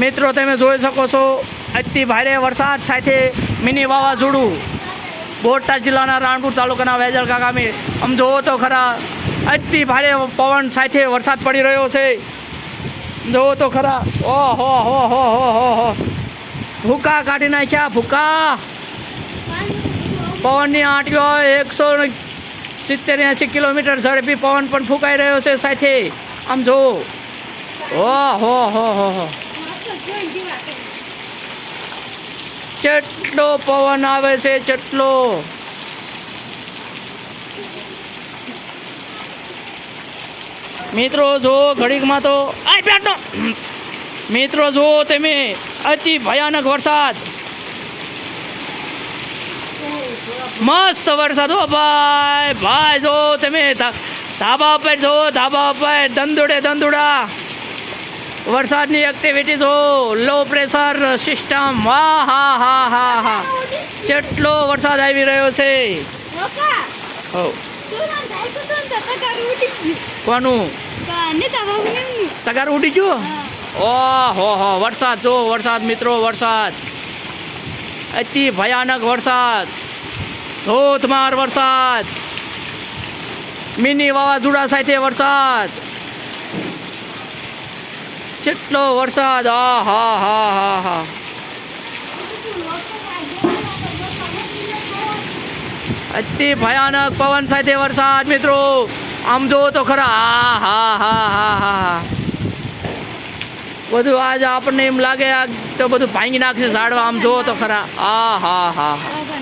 મિત્રો તમે જોઈ શકો છો અતિ ભારે વરસાદ સાથે મિની વાવાઝોડું બોટાદ જિલ્લાના રાણપુર તાલુકાના વેજલકા ગામે આમ જોવો તો ખરા અતિ ભારે પવન સાથે વરસાદ પડી રહ્યો છે. જોવો તો ખરા ઓહો હો હો હો હો હો ભૂકા કાઢી નાખ્યા ભૂકા. પવનની આંટીઓ 170-80 કિલોમીટર ઝડપી પવન પણ ફૂંકાઈ રહ્યો છે સાથે. આમ જો ઓહો હો હો હો કેટલો પવન આવે છે કેટલો. મિત્રો જો ઘડીકમાં તો આ પેટનો મિત્રો જો તમે અતિ ભયાનક વરસાદ મસ્ત વરસાદ હો ભાઈ ભાઈ. જો તમે ધાબા પર જો ધાબા પર દંદુડા વરસાદની એક્ટિવિટી જો લો પ્રેશર સિસ્ટમ. વાહ હા હા હા હા કેટલો વરસાદ આવી રહ્યો છે. કોનું તગાર ઉડી ગયું. ઓહો હો વરસાદ જો વરસાદ મિત્રો વરસાદ અતિ ભયાનક વરસાદ ધોધમાર વરસાદ મિની વાવાઝોડા સાથે વરસાદ કેટલો વરસાદ. આ હા હા હા હા અતિ ભયાનક પવન સાથે વરસાદ મિત્રો. આમ જો તો ખરા હા હા હા હા હા બધું આજ આપણને એમ લાગે આ તો બધું ભાંગી નાખશે ઝાડવા. આમ જો તો ખરા આ હા હા હા